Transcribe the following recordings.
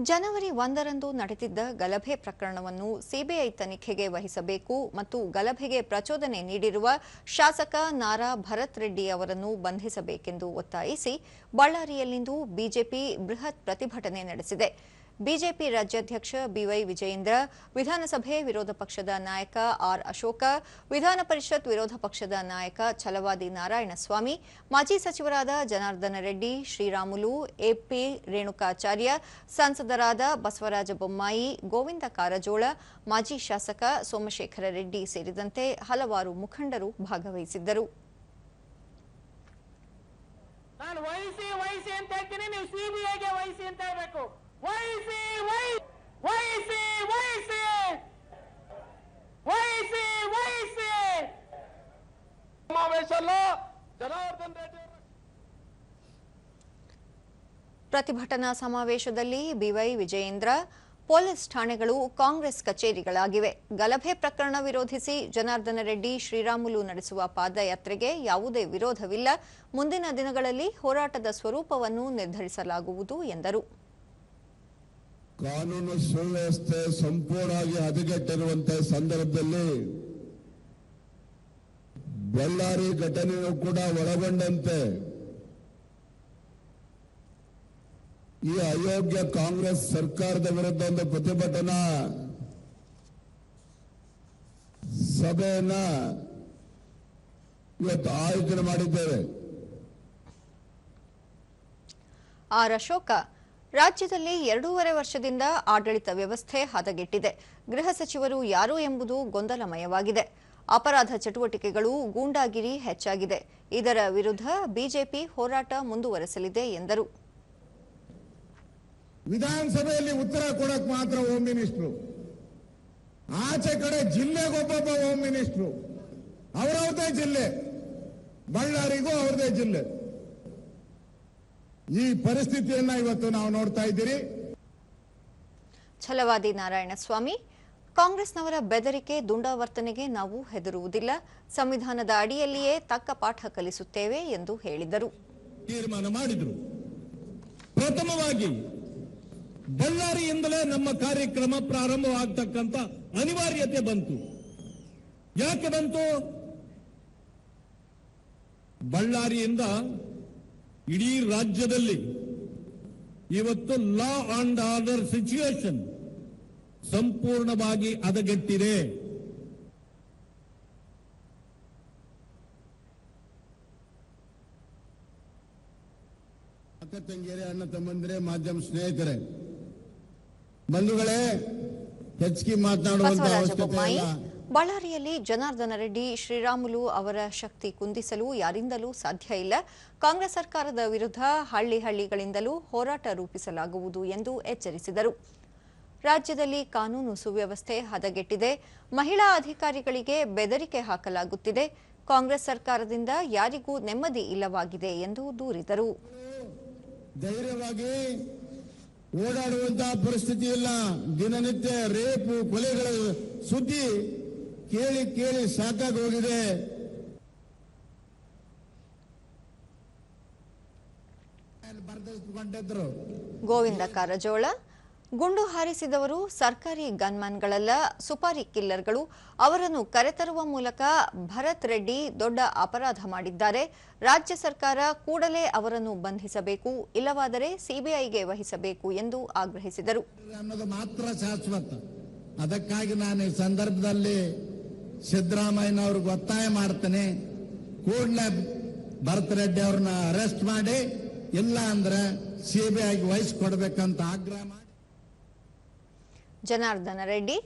ಜನವರಿ 1ರಂದು ನಡೆದಿದ್ದ ಗಲಭೆ ಪ್ರಕರಣವನ್ನು ಸಿಬಿಐ ತನಿಖೆಗೆ ವಹಿಸಬೇಕು ಮತ್ತು ಗಲಭೆಗೆ ಪ್ರಚೋದನೆ ನೀಡಿರುವ ಶಾಸಕ ನಾರಾ ಭರತ್ ರೆಡ್ಡಿ ಅವರನ್ನು ಬಂಧಿಸಬೇಕೆಂದು ಒತ್ತಾಯಿಸಿ ಬಳ್ಳಾರಿಯಲ್ಲಿಂದು ಬಿಜೆಪಿ ಬೃಹತ್ ಪ್ರತಿಭಟನೆ ನಡೆಸಿದೆ. ಬಿಜೆಪಿ ರಾಜ್ಯಾಧ್ಯಕ್ಷ ಬಿವೈ ವಿಜಯೇಂದ್ರ, ವಿಧಾನಸಭೆ ವಿರೋಧ ಪಕ್ಷದ ನಾಯಕ ಆರ್ ಅಶೋಕ, ವಿಧಾನ ಪರಿಷತ್ ವಿರೋಧ ಪಕ್ಷದ ನಾಯಕ ಛಲವಾದಿ ನಾರಾಯಣಸ್ವಾಮಿ, ಮಾಜಿ ಸಚಿವರಾದ ಜನಾರ್ದನ ರೆಡ್ಡಿ, ಶ್ರೀರಾಮುಲು, ಎಪಿ ರೇಣುಕಾಚಾರ್ಯ, ಸಂಸದರಾದ ಬಸವರಾಜ ಬೊಮ್ಮಾಯಿ, ಗೋವಿಂದ ಕಾರಜೋಳ, ಮಾಜಿ ಶಾಸಕ ಸೋಮಶೇಖರ ರೆಡ್ಡಿ ಸೇರಿದಂತೆ ಹಲವಾರು ಮುಖಂಡರು ಭಾಗವಹಿಸಿದ್ದರು. ಪ್ರತಿಭಟನಾ ಸಮಾವೇಶದಲ್ಲಿ ಬಿವೈ ವಿಜಯೇಂದ್ರ, ಪೊಲೀಸ್ ಠಾಣೆಗಳು ಕಾಂಗ್ರೆಸ್ ಕಚೇರಿಗಳಾಗಿವೆ. ಗಲಭೆ ಪ್ರಕರಣ ವಿರೋಧಿಸಿ ಜನಾರ್ದನ ರೆಡ್ಡಿ, ಶ್ರೀರಾಮುಲು ನಡೆಸುವ ಪಾದಯಾತ್ರೆಗೆ ಯಾವುದೇ ವಿರೋಧವಿಲ್ಲ. ಮುಂದಿನ ದಿನಗಳಲ್ಲಿ ಹೋರಾಟದ ಸ್ವರೂಪವನ್ನು ನಿರ್ಧರಿಸಲಾಗುವುದು ಎಂದರು. ಕಾನೂನು ಸುವ್ಯವಸ್ಥೆ ಸಂಪೂರ್ಣವಾಗಿ ಹದಗೆಟ್ಟಿರುವಂತಹ ಸಂದರ್ಭದಲ್ಲಿ ಬಳ್ಳಾರಿ ಘಟನೆಯೂ ಕೂಡ ಒಳಗೊಂಡಂತೆ ಈ ಅಯೋಗ್ಯ ಕಾಂಗ್ರೆಸ್ ಸರ್ಕಾರದ ವಿರುದ್ಧ ಒಂದು ಪ್ರತಿಭಟನಾ ಸಭೆಯನ್ನ ಇವತ್ತು ಆಯೋಜನೆ ಮಾಡಿದ್ದೇವೆ. ಆರ್ ಅಶೋಕ, ರಾಜ್ಯದಲ್ಲಿ 2.5 ವರ್ಷದಿಂದ ಆಡಳಿತ ವ್ಯವಸ್ಥೆ ಹದಗೆಟ್ಟಿದೆ. ಗೃಹ ಸಚಿವರು ಯಾರು ಎಂಬುದು ಗೊಂದಲಮಯವಾಗಿದೆ. ಅಪರಾಧ ಚಟುವಟಿಕೆಗಳು, ಗೂಂಡಾಗಿರಿ ಹೆಚ್ಚಾಗಿದೆ. ಇದರ ವಿರುದ್ಧ ಬಿಜೆಪಿ ಹೋರಾಟ ಮುಂದುವರೆಸಲಿದೆ ಎಂದರು. ವಿಧಾನಸಭೆಯಲ್ಲಿ ಉತ್ತರ ಕೊಡಕ್ ಮಾತ್ರ ಹೋಮ್ ಮಿನಿಸ್ಟ್ರು, ಆಚೆ ಕಡೆ ಜಿಲ್ಲೆಗೊಬ್ಬೊಬ್ಬ ಹೋಮ್ ಮಿನಿಸ್ಟ್ರು, ಅವರವ್ರದೇ ಜಿಲ್ಲೆ, ಬಳ್ಳಾರಿಗೂ ಅವ್ರದೇ ಜಿಲ್ಲೆ. ಈ ಪರಿಸ್ಥಿತಿಯನ್ನ ಇವತ್ತು ನಾವು ನೋಡ್ತಾ ಇದ್ದೀರಿ. ಛಲವಾದಿ ನಾರಾಯಣಸ್ವಾಮಿ, ಕಾಂಗ್ರೆಸ್ನವರ ಬೆದರಿಕೆ, ದುಂಡಾವರ್ತನೆಗೆ ನಾವು ಹೆದರುವುದಿಲ್ಲ. ಸಂವಿಧಾನದ ಅಡಿಯಲ್ಲಿಯೇ ತಕ್ಕ ಪಾಠ ಕಲಿಸುತ್ತೇವೆ ಎಂದು ಹೇಳಿದರು. ತೀರ್ಮಾನ ಮಾಡಿದ್ರು. ಪ್ರಥಮವಾಗಿ ಬಳ್ಳಾರಿಯಿಂದಲೇ ನಮ್ಮ ಕಾರ್ಯಕ್ರಮ ಪ್ರಾರಂಭವಾಗತಕ್ಕಂತ ಅನಿವಾರ್ಯತೆ ಬಂತು. ಯಾಕೆ ಬಂತು? ಬಳ್ಳಾರಿಯಿಂದ ಇಡೀ ರಾಜ್ಯದಲ್ಲಿ ಇವತ್ತು ಲಾ ಅಂಡ್ ಆರ್ಡರ್ ಸಿಚುಯೇಷನ್ ಸಂಪೂರ್ಣವಾಗಿ ಹದಗೆಟ್ಟಿದೆ. ಅಕ್ಕ ತಂಗಿಯರೇ, ಅಣ್ಣ ತಮ್ಮಂದಿರೇ, ಮಾಧ್ಯಮ ಸ್ನೇಹಿತರೆ, ಬಂಧುಗಳೇ, ಹೆಚ್ಚಿಗೆ ಮಾತನಾಡುವಂತ ಅವಶ್ಯಕತೆ ಇಲ್ಲ. ಬಳ್ಳಾರಿಯಲ್ಲಿ ಜನಾರ್ದನ ರೆಡ್ಡಿ, ಶ್ರೀರಾಮುಲು ಅವರ ಶಕ್ತಿ ಕುಂದಿಸಲು ಯಾರಿಂದಲೂ ಸಾಧ್ಯ ಇಲ್ಲ. ಕಾಂಗ್ರೆಸ್ ಸರ್ಕಾರದ ವಿರುದ್ಧ ಹಳ್ಳಿಗಳಿಂದಲೂ ಹೋರಾಟ ರೂಪಿಸಲಾಗುವುದು ಎಂದು ಎಚ್ಚರಿಸಿದರು. ರಾಜ್ಯದಲ್ಲಿ ಕಾನೂನು ಸುವ್ಯವಸ್ಥೆ ಹದಗೆಟ್ಟಿದೆ. ಮಹಿಳಾ ಅಧಿಕಾರಿಗಳಿಗೆ ಬೆದರಿಕೆ ಹಾಕಲಾಗುತ್ತಿದೆ. ಕಾಂಗ್ರೆಸ್ ಸರ್ಕಾರದಿಂದ ಯಾರಿಗೂ ನೆಮ್ಮದಿ ಇಲ್ಲವಾಗಿದೆ ಎಂದು ದೂರಿದರು. ಧೈರ್ಯವಾಗಿ ಓಡಾಡುವಂತಹ ಪರಿಸ್ಥಿತಿ ಇಲ್ಲ. ದಿನನಿತ್ಯ ರೇಪು, ಕೊಲೆಗಳ ಸುದ್ದಿ ಕೇಳಿ ಕೇಳಿ ಸಾಕಾಗಿ ಹೋಗಿದೆ. ಗೋವಿಂದ ಕಾರಜೋಳ, ಗುಂಡು ಹಾರಿಸಿದವರು ಸರ್ಕಾರಿ ಗನ್ಮ್ಯಾನ್ಗಳಲ್ಲ, ಸುಪಾರಿ ಕಿಲ್ಲರ್ಗಳು. ಅವರನ್ನು ಕರೆತರುವ ಮೂಲಕ ಭರತ್ ರೆಡ್ಡಿ ದೊಡ್ಡ ಅಪರಾಧ ಮಾಡಿದ್ದಾರೆ. ರಾಜ್ಯ ಸರ್ಕಾರ ಕೂಡಲೇ ಅವರನ್ನು ಬಂಧಿಸಬೇಕು, ಇಲ್ಲವಾದರೆ ಸಿಬಿಐಗೆ ವಹಿಸಬೇಕು ಎಂದು ಆಗ್ರಹಿಸಿದರು. ಅನ್ನೋದು ಮಾತ್ರ ಶಾಶ್ವತ. ಅದಕ್ಕಾಗಿ ನಾನು ಈ ಸಂದರ್ಭದಲ್ಲಿ ಸಿದ್ದರಾಮಯ್ಯನವ್ರಿಗೆ ಒತ್ತಾಯ ಮಾಡ್ತೇನೆ, ಕೂಡಲೇ ಭರತ್ ರೆಡ್ಡಿ ಅವ್ರನ್ನ ಅರೆಸ್ಟ್ ಮಾಡಿ, ಇಲ್ಲ ಅಂದ್ರೆ ಸಿಬಿಐಗೆ ವಹಿಸಿಕೊಡ್ಬೇಕಂತ ಆಗ್ರಹ ಮಾಡಿ. ಜನಾರ್ದನ ರೆಡ್ಡಿ,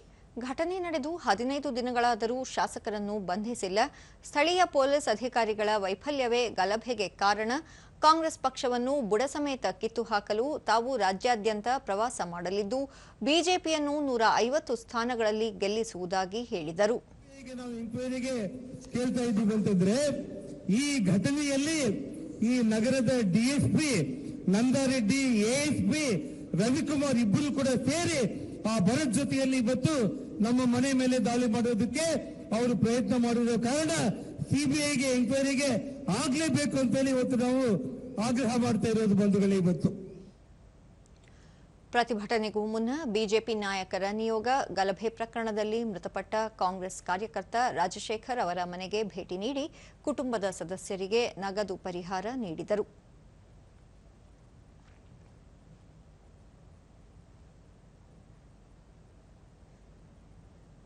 ಘಟನೆ ನಡೆದು 15 ದಿನಗಳಾದರೂ ಶಾಸಕರನ್ನು ಬಂಧಿಸಿಲ್ಲ. ಸ್ಥಳೀಯ ಪೊಲೀಸ್ ಅಧಿಕಾರಿಗಳ ವೈಫಲ್ಯವೇ ಗಲಭೆಗೆ ಕಾರಣ. ಕಾಂಗ್ರೆಸ್ ಪಕ್ಷವನ್ನು ಬುಡ ಸಮೇತ ಕಿತ್ತು ಹಾಕಲು ತಾವು ರಾಜ್ಯಾದ್ಯಂತ ಪ್ರವಾಸ ಮಾಡಲಿದ್ದು, ಬಿಜೆಪಿಯನ್ನು 150 ಸ್ಥಾನಗಳಲ್ಲಿ ಗೆಲ್ಲಿಸುವುದಾಗಿ ಹೇಳಿದರು. ನಾವು ಇಂಕ್ವೈರಿಗೆ ಕೇಳ್ತಾ ಇದ್ದೀವಿ ಅಂತಂದ್ರೆ, ಈ ಘಟನೆಯಲ್ಲಿ ಈ ನಗರದ ಡಿಎಸ್ಪಿ ನಂದಾರೆಡ್ಡಿ, ಎಎಸ್ಪಿ ರವಿಕುಮಾರ್ ಇಬ್ಬರು ಕೂಡ ಸೇರಿ ಆ ಭರತ್ ಜೊತೆಯಲ್ಲಿ ಇವತ್ತು ನಮ್ಮ ಮನೆ ಮೇಲೆ ದಾಳಿ ಮಾಡೋದಕ್ಕೆ ಅವರು ಪ್ರಯತ್ನ ಮಾಡಿರೋ ಕಾರಣ ಸಿಬಿಐಗೆ ಎಂಕ್ವೈರಿಗೆ ಆಗ್ಲೇಬೇಕು ಅಂತೇಳಿ ಇವತ್ತು ನಾವು ಆಗ್ರಹ ಮಾಡ್ತಾ ಇರೋದು ಬಂಧುಗಳೇ. ಇವತ್ತು ಪ್ರತಿಭಟನೆಗೂ ಮುನ್ನ ಬಿಜೆಪಿ ನಾಯಕರ ನಿಯೋಗ ಗಲಭೆ ಪ್ರಕರಣದಲ್ಲಿ ಮೃತಪಟ್ಟ ಕಾಂಗ್ರೆಸ್ ಕಾರ್ಯಕರ್ತ ರಾಜಶೇಖರ್ ಅವರ ಮನೆಗೆ ಭೇಟಿ ನೀಡಿ ಕುಟುಂಬದ ಸದಸ್ಯರಿಗೆ ನಗದು ಪರಿಹಾರ ನೀಡಿದರು.